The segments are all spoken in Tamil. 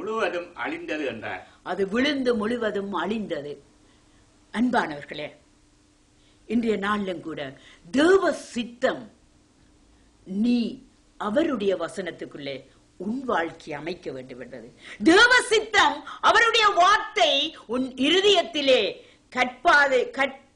முழுவதும் அழிந்தது என்றார். அது விழுந்து முழுவதும் அழிந்தது. அன்பானவர்களே, இன்றைய நாளிலும் கூட தேவ சித்தம், நீ அவருடைய வசனத்துக்குள்ளே உன் வாழ்க்கை அமைக்க வேண்டும் என்பது தேவ சித்தம். அவருடைய வார்த்தை உன் இருதயத்திலே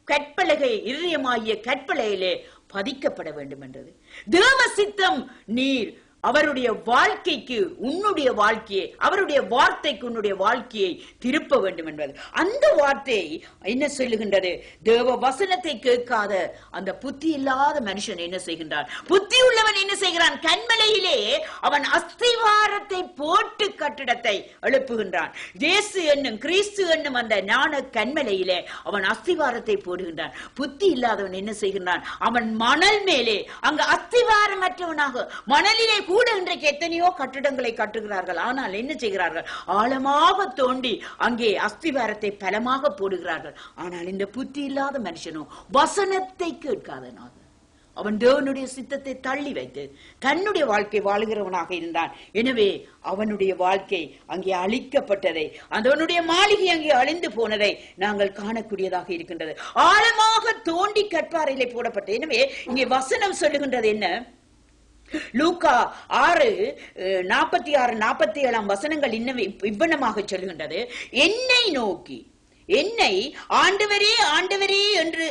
கற்பலகை இருதயமாகிய கற்பலையிலே பதிக்கப்பட வேண்டும் என்றது தேவ சித்தம். நீர் அவருடைய வாழ்க்கைக்கு உன்னுடைய வாழ்க்கையை, அவருடைய வார்த்தைக்கு உன்னுடைய வாழ்க்கையை திருப்ப வேண்டும் என்பது. அந்த வார்த்தை என்ன சொல்லுகின்றது? தேவ வசனத்தை கேட்காத அந்த புத்தி இல்லாத மனுஷன் என்ன செய்கின்றான்? புத்தி உள்ளவன் என்ன செய்கிறான்? கண்மலையிலே அவன் அஸ்திவாரத்தை போட்டு கட்டிடத்தை எழுப்புகின்றான். இயேசு என்னும் கிறிஸ்து என்னும் அந்த ஞான கண்மலையிலே அவன் அஸ்திவாரத்தை போடுகின்றான். புத்தி இல்லாதவன் என்ன செய்கின்றான்? அவன் மணல் மேலே, அங்கு அஸ்திவாரமற்றவனாக மணலிலே கூட இன்றைக்கு எத்தனையோ கட்டிடங்களை கட்டுகிறார்கள். ஆனால் என்ன செய்கிறார்கள்? ஆழமாக தோண்டி அங்கே அஸ்திவாரத்தை பலமாக போடுகிறார்கள். ஆனால் இந்த புத்தி இல்லாத மனுஷனோ வசனத்தை கேட்காதனாக அவன் தேவனுடைய சித்தத்தை தள்ளி வைத்து தன்னுடைய வாழ்க்கை வாழுகிறவனாக இருந்தான். எனவே அவனுடைய வாழ்க்கை அங்கே அழிக்கப்பட்டதை, அவனுடைய மாளிகை அங்கே அழிந்து போனதை நாங்கள் காணக்கூடியதாக இருக்கின்றது. ஆழமாக தோண்டி கற்பாறையிலே போடப்பட்டது. எனவே இங்கே வசனம் சொல்லுகின்றது என்ன? லூக்கா 6:46-47 வசனங்கள் இவ்வனமாக சொல்லுகின்றது. என்னை நோக்கி, என்னை ஆண்டவரே ஆண்டவரே என்று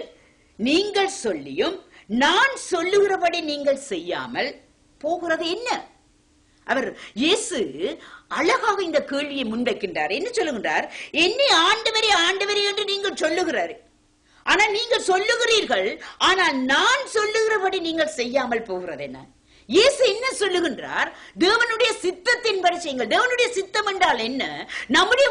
நீங்கள் சொல்லியும் நான் சொல்லுகிறபடி நீங்கள் செய்யாமல் போகிறது என்ன? அவர் இயேசு அழகாக இந்த கேள்வியை முன்வைக்கின்றார். என்ன சொல்லுகின்றார்? என்னை ஆண்டவரே ஆண்டவரே என்று நீங்கள் சொல்லுகிறார், ஆனால் நீங்கள் சொல்லுகிறீர்கள், ஆனால் நான் சொல்லுகிறபடி நீங்கள் செய்யாமல் போகிறது என்ன? இயேசு என்ன சொல்லுகின்றார்? தேவனுடைய சித்தத்தின்படி செய்யுங்கள். தேவனுடைய சித்தம் என்றால் என்ன? நம்முடைய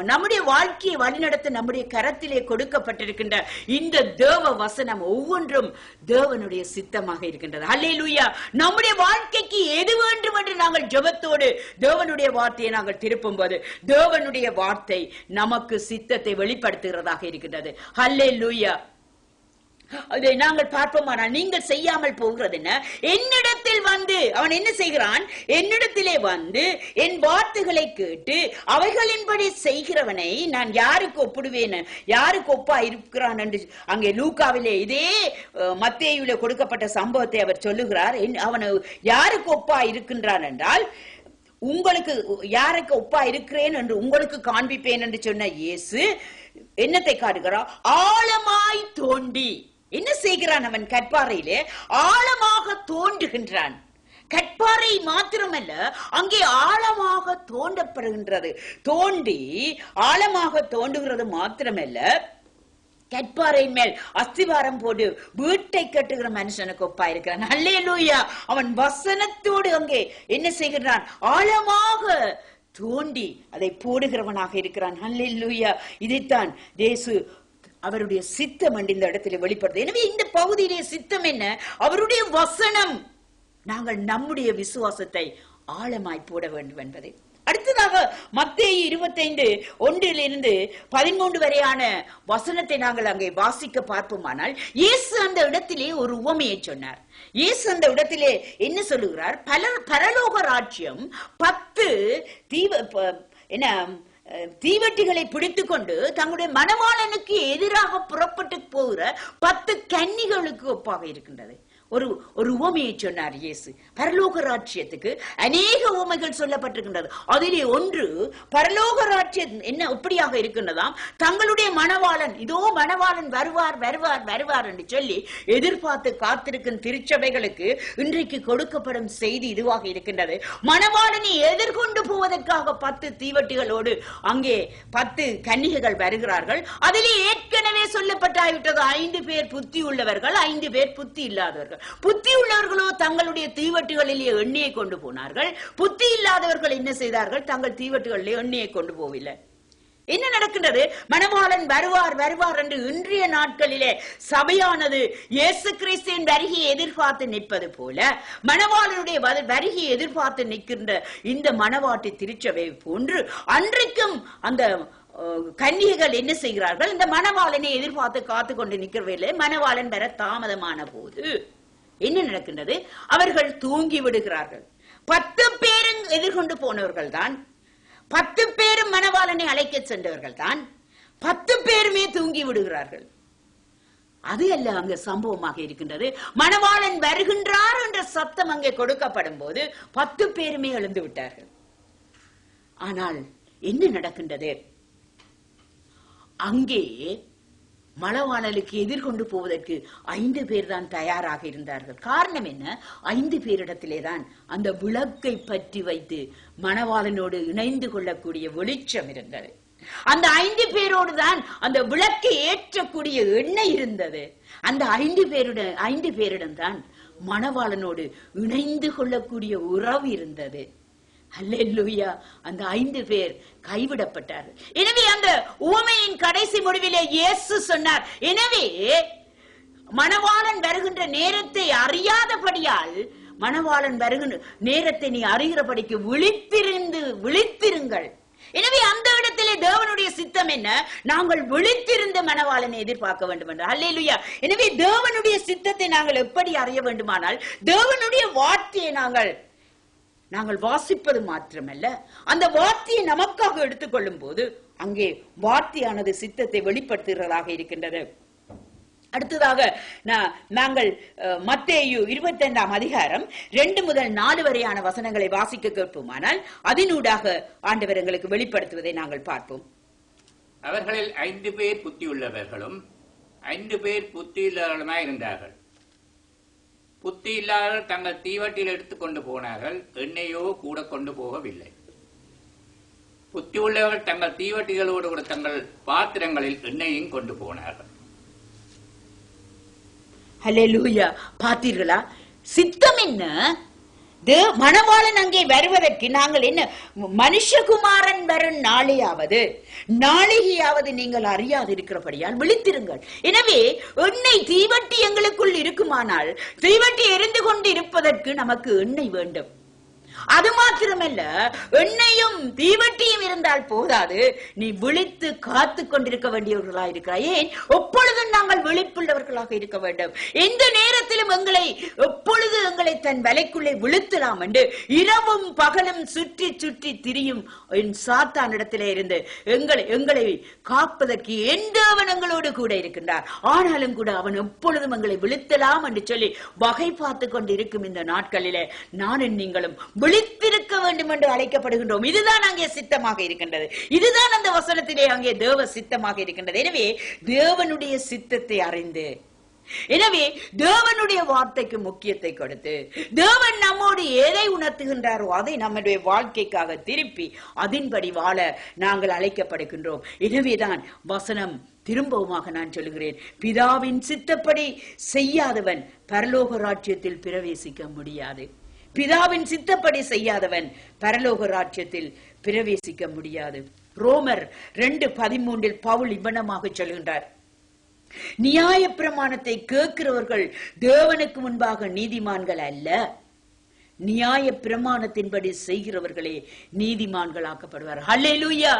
நம்முடைய வாழ்க்கையை வழிநடத்த நம்முடைய கரத்திலே கொடுக்கப்பட்டிருக்கின்ற இந்த தேவ வசனம் ஒவ்வொன்றும் தேவனுடைய சித்தமாக இருக்கின்றது. அல்லேலூயா. நம்முடைய வாழ்க்கைக்கு எது வேண்டும் என்று நாங்கள் ஜெபத்தோடு தேவனுடைய வார்த்தையை நாங்கள் திருப்பும் போது தேவனுடைய வார்த்தை நமக்கு சித்தத்தை வெளிப்படுத்துகிறதாக இருக்கின்றது. அல்லேலூயா. அதை நாங்கள் பார்ப்போமானால் நீங்கள் செய்யாமல் போகிறது என்ன? என்னிடத்தில் வந்து அவன் என்ன செய்கிறான்? என்னிடத்திலே வந்து என் வார்த்தைகளை கேட்டு அவைகளின்படி செய்கிறவனை நான் யாருக்கு ஒப்பிடுவேன், யாருக்கு ஒப்பா இருக்கிறான் என்று அங்கே லூக்காவிலே இதே மத்தேயுவிலே கொடுக்கப்பட்ட சம்பவத்தை அவர் சொல்லுகிறார். அவன் யாருக்கு ஒப்பா இருக்கின்றான் என்றால், உங்களுக்கு யாருக்கு ஒப்பா இருக்கிறேன் என்று உங்களுக்கு காண்பிப்பேன் என்று சொன்ன இயேசு என்னத்தை காட்டுகிறார்? ஆழமாய் தோண்டி என்ன செய்கிறான்? அவன் கற்பாறையிலே ஆழமாக தோண்டுகின்றான். கற்பாறை மாத்திரமல்ல, அங்கே ஆழமாக தோண்டப்படுகின்றது. தோண்டி ஆழமாக தோண்டுகிறது மாத்திரமல்ல, கற்பாறை மேல் அஸ்திவாரம் போட்டு வீட்டை கட்டுகிற மனுஷனுக்கு ஒப்பா இருக்கிறான். அல்லேலூயா. அவன் வசனத்தோடு அங்கே என்ன செய்கிறான்? ஆழமாக தோண்டி அதை போடுகிறவனாக இருக்கிறான். அல்லேலூயா. இதைத்தான் இயேசு அவருடைய சித்தம் என்று இந்த இடத்துல வெளிப்படுது. எனவே இந்த பகுதியிலே சித்தம் என்ன? அவருடைய வசனம். நாங்கள் நம்முடைய விசுவாசத்தை ஆழமாய் போட வேண்டும் என்பதை. அடுத்ததாக மத்தேயு 25:1-13 வரையான வசனத்தை நாங்கள் அங்கே வாசிக்க பார்ப்போமானால், இயேசு அந்த இடத்திலே ஒரு உவமையை சொன்னார். இயேசு அந்த இடத்திலே என்ன சொல்லுகிறார்? பரலோக ராஜ்யம் 10 தீவட்டிகளை பிடித்துக் கொண்டு தங்களுடைய மணவாளனுக்கு எதிராக புறப்பட்டு போகிற 10 கன்னிகளுக்கு ஒப்பாக இருக்கின்றது. ஒரு உவமையை சொன்னார் இயேசு. பரலோக ராஜ்யத்துக்கு அநேக உவமைகள் சொல்லப்பட்டிருக்கின்றது. அதிலே ஒன்று, பரலோக ராஜ்யம் என்ன எப்படியாக இருக்கின்றதாம்? தங்களுடைய மணவாளன், இதோ மணவாளன் வருவார் வருவார் வருவார் என்று சொல்லி எதிர்பார்த்து காத்திருக்கும் திருச்சபைகளுக்கு இன்றைக்கு கொடுக்கப்படும் செய்தி இதுவாக இருக்கின்றது. மணவாளனை எதிர்கொண்டு போவதற்காக 10 தீவட்டிகளோடு அங்கே 10 கன்னிகைகள் வருகிறார்கள். அதிலே ஏற்கனவே சொல்லப்பட்டாவிட்டது 5 பேர் புத்தி உள்ளவர்கள், 5 பேர் புத்தி இல்லாதவர்கள். புத்தி உள்ளவர்களோ தங்களுடைய தீவட்டுகளிலே எண்ணெயை கொண்டு போனார்கள். புத்தி இல்லாதவர்கள் என்ன செய்தார்கள்? தங்கள் தீவட்டுகளிலே எண்ணெயை கொண்டு போவில்லை. என்ன நடக்கின்றது? மணவாளன் வருவார் வருவார் என்று இன்றைய நாட்களிலே சபையானது இயேசு கிறிஸ்துவின் வருகையை எதிர்பார்த்து நிற்பது போல, மணவாளனுடைய வருகையை எதிர்பார்த்து நிற்கின்ற இந்த மணவாட்டி திருச்சபை போன்று அன்றைக்கும் அந்த கன்னிகைகள் என்ன செய்கிறார்கள்? இந்த மணவாளனை எதிர்பார்த்து காத்து கொண்டு நிற்கிறவில்லை. மணவாளன் வர தாமதமான போது என்ன நடக்கின்றது? அவர்கள் தூங்கி விடுகிறார்கள். 10 பேரும் எதிர்கொண்டு போனவர்கள் தான். 10 பேரும் மணவாளனை அழைக்க சென்றவர்கள் தான் 10 பேருமே தூங்கி விடுகிறார்கள். அது அல்ல அங்கு சம்பவமாக இருக்கின்றது. மணவாளன் வருகின்றார் என்ற சத்தம் அங்கே கொடுக்கப்படும் போது 10 பேருமே எழுந்து விட்டார்கள். ஆனால் என்ன நடக்கின்றது? அங்கே மணவாளனுக்கு எதிர்கொண்டு போவதற்கு 5 பேர் தான் தயாராக இருந்தார்கள். காரணம் என்ன? 5 பேரிடத்திலே தான் அந்த விளக்கை பற்றி வைத்து மணவாளனோடு இணைந்து கொள்ளக்கூடிய வெளிச்சம் இருந்தது. அந்த 5 பேரோடு தான் அந்த விளக்கை ஏற்றக்கூடிய எண்ணெய் இருந்தது. அந்த 5 பேரிடம் தான் மணவாளனோடு இணைந்து கொள்ளக்கூடிய உறவு இருந்தது. அல்லேலூயா! அந்த 5 பேர் கைவிடப்பட்டார்கள். எனவே அந்த உவமையின் கடைசி முடிவிலே இயேசு சொன்னார், எனவே மணவாளன் வருகின்ற நேரத்தை அறியாதபடியால் மணவாளன் வருகின்ற நேரத்தை நீ அறிகிறபடிக்கு விழித்திருங்கள். எனவே அந்த இடத்திலே தேவனுடைய சித்தம் என்ன? நாங்கள் விழித்திருந்த மணவாளனை எதிர்பார்க்க வேண்டும் என்று. அல்லேலூயா! எனவே தேவனுடைய சித்தத்தை நாங்கள் எப்படி அறிய வேண்டுமானால் தேவனுடைய வார்த்தையை நாங்கள் வாசிப்பது மாத்திரமல்ல, அந்த வார்த்தையை நமக்காக எடுத்துக்கொள்ளும் போது அங்கே வார்த்தையானது சித்தத்தை வெளிப்படுத்துகிறதாக இருக்கின்றது. அடுத்ததாக நாங்கள் மத்தேயு 25ஆம் அதிகாரம் 2 முதல் 4 வரையான வசனங்களை வாசிக்க கேட்போமானால் அதனூடாக ஆண்டவர் எங்களுக்கு வெளிப்படுத்துவதை நாங்கள் பார்ப்போம். அவர்களில் 5 பேர் புத்தியுள்ளவர்களும் 5 பேர் புத்தியில்லாதவர்களுமாய் இருந்தார்கள். புத்தி இல்லாதவர்கள் தங்கள் தீவட்டியில் எடுத்துக்கொண்டு போனார்கள், எண்ணெயோ கூட கொண்டு போகவில்லை. புத்தி உள்ளவர்கள் தங்கள் தீவட்டிகளோடு கூட தங்கள் பாத்திரங்களில் எண்ணெயையும் கொண்டு போனார்கள். ஹல்லேலூயா! பார்த்தீர்களா? சித்தம் என்ன? மணவாளன் அங்கே வருவதற்கு நாங்கள் என்ன, மனுஷகுமாரன் வரும் நாளையாவது நீங்கள் அறியாது இருக்கிறபடியால் விழித்திருங்கள். எனவே எண்ணெய் தீவட்டி எங்களுக்குள் இருக்குமானால் தீவட்டி எரிந்து கொண்டு இருப்பதற்கு நமக்கு எண்ணெய் வேண்டும். அது மாத்திரமல்ல, எண்ணெயும் தீவட்டியும் இருந்தால் போதாது, நீ விழித்து காத்து கொண்டிருக்க வேண்டியவர்களாக இருக்கிறாய். ஏன்? எப்பொழுதும் நாங்கள் விழிப்புள்ளவர்களாக இருக்க வேண்டும். எந்த நேரத்திலும் எப்பொழுது எங்களை தன் வலைக்குள்ளே விழுத்தலாம் என்று இரவும் பகலும் சுற்றி சுற்றி திரியும் சாத்தான் இடத்திலே இருந்து எங்களை காப்பதற்கு எந்தவன் எங்களோடு கூட இருக்கின்றார். ஆனாலும் கூட அவன் எப்பொழுதும் எங்களை விழுத்தலாம் என்று சொல்லி வகை பார்த்து கொண்டு இருக்கும் இந்த நாட்களிலே நானும் நீங்களும் விழித்திருக்க வேண்டும் என்று அழைக்கப்படுகின்றோம். இதுதான் அங்கே சித்தமாக இருக்கின்றது. இதுதான் அந்த வசனத்திலே அங்கே தேவ சித்தமாக இருக்கின்றது. எனவே தேவனுடைய சித்தத்தை அறிந்து, எனவே தேவனுடைய வார்த்தைக்கு முக்கியத்தை கொடுத்து, தேவன் நம்மோடு எதை உணர்த்துகின்றாரோ அதை நம்முடைய வாழ்க்கைக்காக திருப்பி அதன்படி வாழ நாங்கள் அழைக்கப்படுகின்றோம். எனவேதான் வசனம் திரும்பவுமாக நான் சொல்லுகிறேன், பிதாவின் சித்தப்படி செய்யாதவன் பரலோக ராஜ்யத்தில் பிரவேசிக்க முடியாது. பிதாவின் சித்தப்படி செய்யாதவன் பரலோக ராஜ்யத்தில் பிரவேசிக்க முடியாது. ரோமர் 2:13 பவுல் இவ்வனமாக சொல்கின்றார், நியாய பிரமாணத்தை கேட்கிறவர்கள் தேவனுக்கு முன்பாக நீதிமான்கள் அல்ல, நியாய பிரமாணத்தின்படி செய்கிறவர்களே நீதிமான்களாக்கப்படுவார். அல்லேலூயா!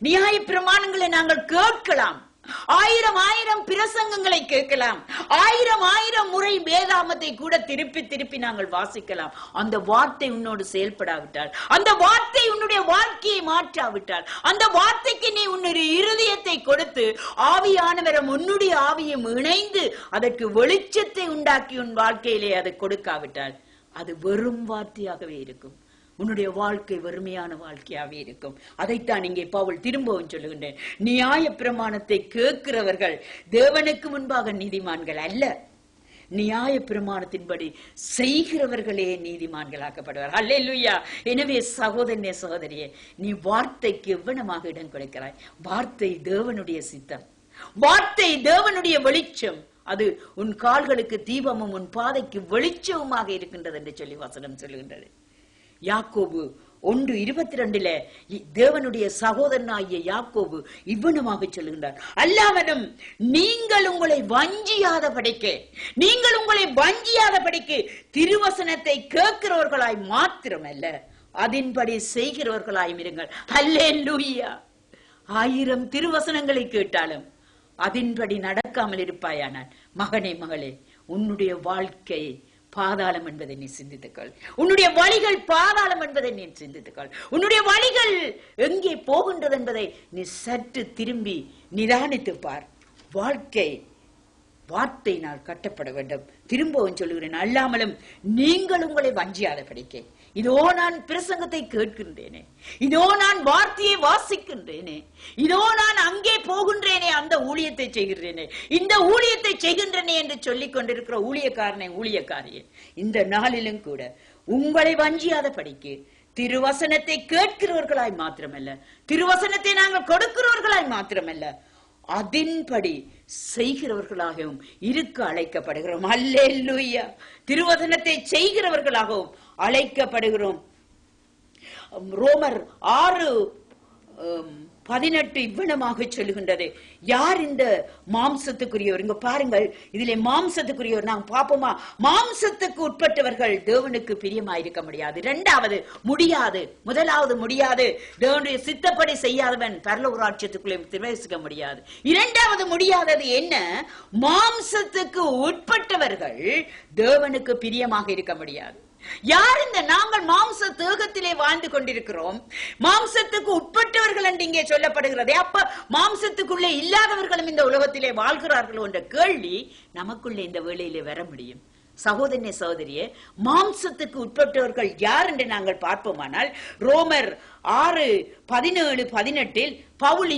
நியாய பிரமாணங்களை நாங்கள் கேட்கலாம், 1000 பிரசங்கங்களை கேட்கலாம், 1000 முறை வேதாமத்தை கூட திருப்பி திருப்பி நாங்கள் வாசிக்கலாம். அந்த வார்த்தை உன்னோடு செயல்படாவிட்டால், அந்த வார்த்தை உன்னுடைய வாழ்க்கையை மாற்றாவிட்டால், அந்த வார்த்தைக்கு நீ உன்னுடைய இருதயத்தை கொடுத்து ஆவியானவரும் உன்னுடைய ஆவியும் இணைந்து அதற்கு வெளிச்சத்தை உண்டாக்கி உன் வாழ்க்கையிலே அதை கொடுக்காவிட்டால் அது வெறும் வார்த்தையாகவே இருக்கும். உன்னுடைய வாழ்க்கை வெறுமையான வாழ்க்கையாவே இருக்கும். அதைத்தான் இங்கே பவுல் திரும்பவும் சொல்லுகின்றேன், நியாய பிரமாணத்தை கேட்கிறவர்கள் தேவனுக்கு முன்பாக நீதிமான்கள் அல்ல, நியாய பிரமாணத்தின்படி செய்கிறவர்களே நீதிமான்களாக்கப்படுவார். அல்லேலூயா! எனவே சகோதரனே, சகோதரியே, நீ வார்த்தைக்கு எவ்வளமாக இடம் கொடுக்கிறாய்? வார்த்தை தேவனுடைய சித்தம், வார்த்தை தேவனுடைய வெளிச்சம். அது உன் கால்களுக்கு தீபமும் உன் பாதைக்கு வெளிச்சமுமாக இருக்கின்றது என்று சொல்லி வசனம் சொல்லுகின்றது. யாக்கோபு 1:22 தேவனுடைய சகோதரனாகிய யாக்கோபு இவ்வனமாக சொல்லுகின்றார், அல்லாமலும் நீங்கள் உங்களை வஞ்சியாதபடிக்கு திருவசனத்தை கேட்கிறவர்களாய் மாத்திரமல்ல அதின்படி செய்கிறவர்களாயும் இருங்கள். அல்லேலூயா! 1000 திருவசனங்களை கேட்டாலும் அதின்படி நடக்காமல் இருப்பாயானால், மகனே மகளே, உன்னுடைய வாழ்க்கை பாதாளம் என்பதை நீ சிந்தித்துக்கள். உன்னுடைய வழிகள் பாதாளம் என்பதை நீ சிந்தித்துக்கள். உன்னுடைய வழிகள் எங்கே போகின்றது என்பதை நீ சற்று திரும்பி நிதானித்து பார். வாழ்க்கை வார்த்தையினால் கட்டப்பட வேண்டும். திரும்பவும் சொல்லுகிறேன், அல்லாமலும் நீங்கள் உங்களை வஞ்சியாத படிக்க. இதோ நான் பிரசங்கத்தை கேட்கின்றேனே, இதோ நான் வார்த்தையை வாசிக்கின்றேனே, இதோ நான் அங்கே போகின்றேனே, அந்த ஊழியத்தை செய்கின்றேனே, இந்த ஊழியத்தை செய்கின்றேனே என்று சொல்லிக் கொண்டிருக்கிற ஊழியக்காரனை, ஊழியக்காரியே, இந்த நாளிலும் கூட உங்களை வஞ்சியாத படிக்க திருவசனத்தை கேட்கிறவர்களாய் மாத்திரமல்ல, திருவசனத்தை நாங்கள் கொடுக்கிறவர்களாய் மாத்திரமல்ல, அதன்படி செய்கிறவர்களாகவும் இருக்க அழைக்கப்படுகிறோம். அல்லேலூயா. திருவசனத்தை செய்கிறவர்களாகவும் அழைக்கப்படுகிறோம். ரோமர் 6:18 இவ்வளமாக சொல்லுகின்றது. யார் இந்த மாம்சத்துக்குரியவர்? இங்க பாருங்கள், இதிலே மாம்சத்துக்குரியவர் நாங்க பாப்போமா? மாம்சத்துக்கு உட்பட்டவர்கள் தேவனுக்கு பிரியமாயிருக்க முடியாது. இரண்டாவது முடியாது. முதலாவது முடியாது, தேவனுடைய சித்தப்படி செய்யாதவன் பரலோக ராஜ்யத்துக்குள்ளே பிரவேசிக்க முடியாது. இரண்டாவது முடியாதது என்ன? மாம்சத்துக்கு உட்பட்டவர்கள் தேவனுக்கு பிரியமாக இருக்க முடியாது. யார் இந்த நாங்கள் மாம்ச தேகத்திலே வாழ்ந்து கொண்டிருக்கிறோம், மாம்சத்துக்கு உட்பட்டவர்கள் என்று இங்கே சொல்லப்படுகிறதே, அப்ப மாம்சத்துக்குள்ளே இல்லாதவர்களும் இந்த உலகத்திலே வாழ்கிறார்களோ என்ற கேள்வி நமக்குள்ளே இந்த வேளையிலே வர முடியும். சகோதரனே, சகோதரியே, மாம்சத்துக்கு உட்பட்டவர்கள் யார் என்று நாங்கள் பார்ப்போமானால் ரோமர் 6:17-18 பவுல்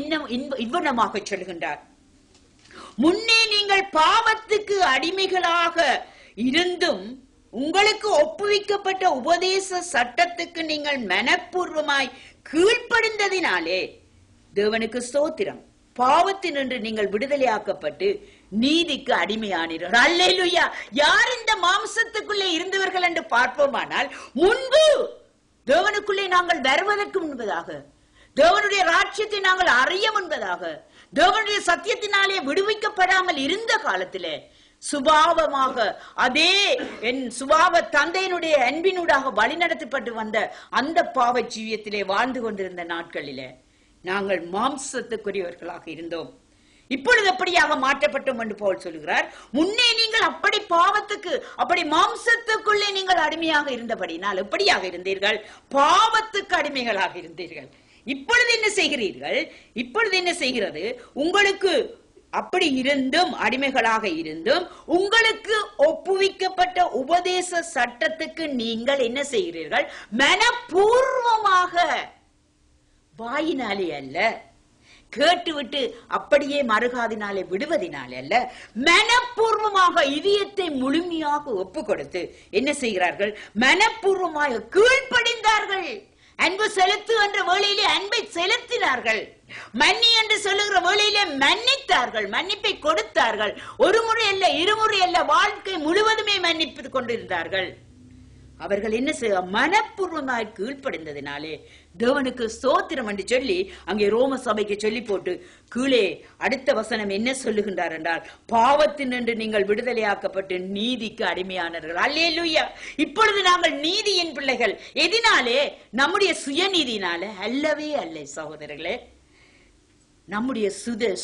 இவ்வனமாக சொல்கின்றார். முன்னே நீங்கள் பாவத்துக்கு அடிமைகளாக இருந்தும் உங்களுக்கு ஒப்புவிக்கப்பட்ட உபதேச சட்டத்துக்கு நீங்கள் மனப்பூர்வமாய் கீழ்ப்படிந்ததினாலே தேவனுக்கு ஸ்தோத்திரம், பாவத்தினின்று நீங்கள் விடுதலையாக்கப்பட்டு நீதிக்கு அடிமையானீர்கள். அல்லேலூயா. யார் இந்த மாம்சத்துக்குள்ளே இருந்தவர்கள் என்று பார்ப்போமானால், முன்பு தேவனுக்குள்ளே நாங்கள் வருவதற்கு முன்பதாக, தேவனுடைய ராஜ்யத்தை நாங்கள் அறிய முன்பதாக, தேவனுடைய சத்தியத்தினாலே விடுவிக்கப்படாமல் இருந்த காலத்திலே சுபாவமாக அதே என் சுபாவ தந்தையினுடைய அன்பினூடாக வழிநடத்தப்பட்டு வந்த அந்த பாவ ஜீவியத்திலே வாழ்ந்து கொண்டிருந்த நாட்களிலே நாங்கள் மாம்சத்துக்குரியவர்களாக இருந்தோம். இப்பொழுது அப்படியாக மாற்றப்பட்டோம் என்று பவுல் சொல்கிறார். முன்னே நீங்கள் அப்படி பாவத்துக்கு, அப்படி மாம்சத்துக்குள்ளே நீங்கள் அடிமையாக இருந்தபடினால் எப்படியாக இருந்தீர்கள்? பாவத்துக்கு அடிமைகளாக இருந்தீர்கள். இப்பொழுது என்ன செய்கிறீர்கள்? இப்பொழுது என்ன செய்கிறது? உங்களுக்கு அப்படி இருந்தும், அடிமைகளாக இருந்தும், உங்களுக்கு ஒப்புவிக்கப்பட்ட உபதேச சட்டத்துக்கு நீங்கள் என்ன செய்கிறீர்கள்? மனப்பூர்வமாக, வாயினாலே அல்ல, கேட்டுவிட்டு அப்படியே மறுகாதினாலே விடுவதினாலே அல்ல, மனப்பூர்வமாக இதயத்தை முழுமையாக ஒப்பு கொடுத்து என்ன செய்கிறார்கள்? மனப்பூர்வமாக கீழ்ப்படிந்தார்கள். அன்பு செலுத்து என்ற வேளையிலே அன்பை செலுத்தினார்கள். மன்னி என்று சொல்லுகிற வேளையிலே மன்னித்தார்கள், மன்னிப்பை கொடுத்தார்கள். ஒரு முறை அல்ல, இருமுறை அல்ல, வாழ்க்கை முழுவதுமே மன்னிப்பு கொண்டிருந்தார்கள். அவர்கள் என்ன செய்ய மனப்பூர்வமாய் கீழ்ப்படிந்ததினாலே தேவனுக்கு ஸ்தோத்திரம் என்று சொல்லி அங்கே ரோம சபைக்கு சொல்லி போட்டு கீழே அடுத்த வசனம் என்ன சொல்லுகின்றார் என்றால், பாவத்தினின்று நீங்கள் விடுதலையாக்கப்பட்டு நீதிக்கு அடிமையானவர்கள். அல்லேலூயா. இப்பொழுது நாங்கள் நீதியின் பிள்ளைகள். எதினாலே? நம்முடைய சுயநீதினால அல்லவே அல்ல சகோதரர்களே. நம்முடைய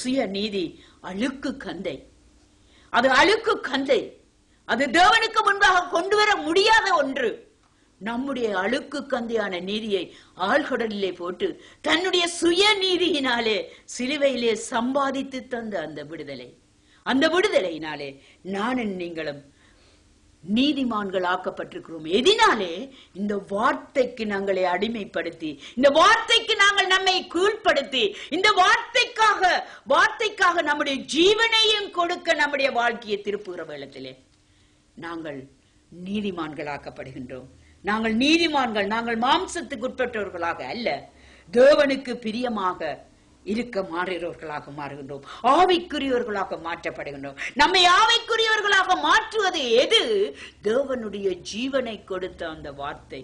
சுய நீதி அழுக்கு கந்தை. அது அழுக்கு கந்தை. அது தேவனுக்கு முன்பாக கொண்டு வர முடியாத ஒன்று. நம்முடைய அழுக்கு கந்தையான நீதியை ஆழ்கடலிலே போட்டு தன்னுடைய சுய நீதியினாலே சிலுவையிலே சம்பாதித்து தந்த அந்த விடுதலையினாலே நானும் நீங்களும் நீதிமான்கள் ஆக்கப்பட்டிருக்கிறோம். எதினாலே? இந்த வார்த்தைக்கு நாங்களை அடிமைப்படுத்தி, இந்த வார்த்தைக்கு நாங்கள் நம்மை கீழ்ப்படுத்தி, இந்த வார்த்தைக்காக நம்முடைய ஜீவனையும் கொடுக்க நம்முடைய வாழ்க்கையை திருப்புகிற வேளத்திலே நாங்கள் நீதிமான்களாக்கப்படுகின்றோம். நாங்கள் நீதிமான்கள். நாங்கள் மாம்சத்துக்கு உட்பட்டவர்களாக அல்ல, தேவனுக்கு பிரியமாக இருக்க மாறுகிறவர்களாக மாறுகின்றோம். ஆவிக்குரியவர்களாக மாற்றப்படுகின்றோம். நம்மை ஆவிக்குரியவர்களாக மாற்றுவது எது? தேவனுடைய ஜீவனை கொடுத்த அந்த வார்த்தை,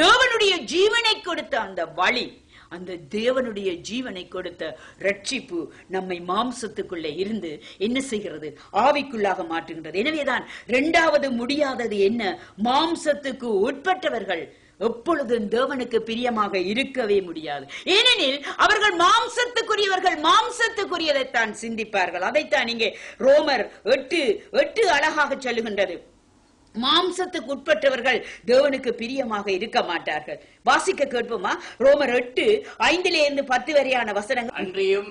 தேவனுடைய ஜீவனை கொடுத்த அந்த வழி, அந்த தேவனுடைய ஜீவனை கொடுத்த ரட்சிப்பு நம்மை மாம்சத்துக்குள்ளே இருந்து என்ன செய்கிறது? ஆவிக்குள்ளாக மாற்றுகின்றது. எனவேதான் இரண்டாவது முடியாதது என்ன? மாம்சத்துக்கு உட்பட்டவர்கள் எப்பொழுதும் தேவனுக்கு பிரியமாக இருக்கவே முடியாது. ஏனெனில் அவர்கள் மாம்சத்துக்குரியவர்கள், மாம்சத்துக்குரியதைத்தான் சிந்திப்பார்கள். அதைத்தான் இங்கே ரோமர் 8:8 அழகாக சொல்லுகின்றது. மாம்சத்துக்கு உட்பட்டவர்கள் தேவனுக்கு பிரியமாக இருக்க மாட்டார்கள். வாசிக்க கேட்போமா? ரோமர் 8:5 இருந்து 10 வரையான வசனங்கள். அன்றியும்